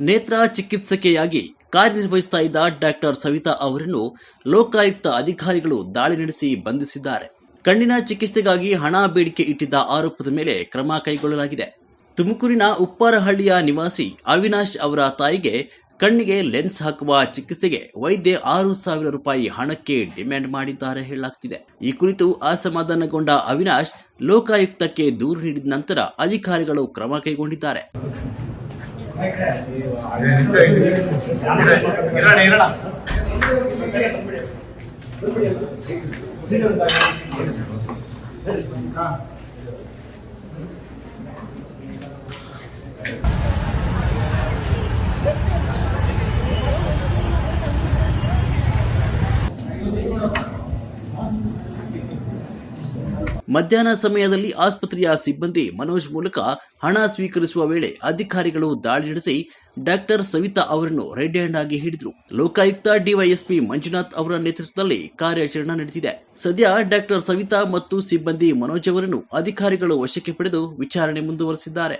ನೇತ್ರ ಚಿಕಿತ್ಸಕಿಯಾಗಿ ಕಾರ್ಯನಿರ್ವಹಿಸ್ತಾ ಇದ್ದ ಡಾಕ್ಟರ್ ಸವಿತಾ ಅವರನ್ನು ಲೋಕಾಯುಕ್ತ ಅಧಿಕಾರಿಗಳು ದಾಳಿ ನಡೆಸಿ ಬಂಧಿಸಿದ್ದಾರೆ. ಕಣ್ಣಿನ ಚಿಕಿತ್ಸೆಗಾಗಿ ಹಣ ಬೇಡಿಕೆ ಇಟ್ಟಿದ್ದ ಆರೋಪದ ಮೇಲೆ ಕ್ರಮ ಕೈಗೊಳ್ಳಲಾಗಿದೆ. ತುಮಕೂರಿನ ಉಪ್ಪಾರಹಳ್ಳಿಯ ನಿವಾಸಿ ಅವಿನಾಶ್ ಅವರ ತಾಯಿಗೆ ಕಣ್ಣಿಗೆ ಲೆನ್ಸ್ ಹಾಕುವ ಚಿಕಿತ್ಸೆಗೆ ವೈದ್ಯ 6,000 ರೂಪಾಯಿ ಹಣಕ್ಕೆ ಡಿಮ್ಯಾಂಡ್ ಮಾಡಿದ್ದಾರೆ ಹೇಳಲಾಗ್ತಿದೆ. ಈ ಕುರಿತು ಅಸಮಾಧಾನಗೊಂಡ ಅವಿನಾಶ್ ಲೋಕಾಯುಕ್ತಕ್ಕೆ ದೂರು ನೀಡಿದ ನಂತರ ಅಧಿಕಾರಿಗಳು ಕ್ರಮ ಕೈಗೊಂಡಿದ್ದಾರೆ. ಮಧ್ಯಾಹ್ನ ಸಮಯದಲ್ಲಿ ಆಸ್ಪತ್ರೆಯ ಸಿಬ್ಬಂದಿ ಮನೋಜ್ ಮೂಲಕ ಹಣ ಸ್ವೀಕರಿಸುವ ವೇಳೆ ಅಧಿಕಾರಿಗಳು ದಾಳಿ ನಡೆಸಿ ಡಾಕ್ಟರ್ ಸವಿತಾ ಅವರನ್ನು ರೆಡ್ ಹ್ಯಾಂಡ್ ಆಗಿ ಹಿಡಿದರು. ಲೋಕಾಯುಕ್ತ ಡಿವೈಎಸ್ಪಿ ಮಂಜುನಾಥ್ ಅವರ ನೇತೃತ್ವದಲ್ಲಿ ಕಾರ್ಯಾಚರಣೆ ನಡೆದಿದೆ. ಸದ್ಯ ಡಾಕ್ಟರ್ ಸವಿತಾ ಮತ್ತು ಸಿಬ್ಬಂದಿ ಮನೋಜ್ ಅವರನ್ನು ಅಧಿಕಾರಿಗಳು ವಶಕ್ಕೆ ಪಡೆದು ವಿಚಾರಣೆ ಮುಂದುವರೆಸಿದ್ದಾರೆ.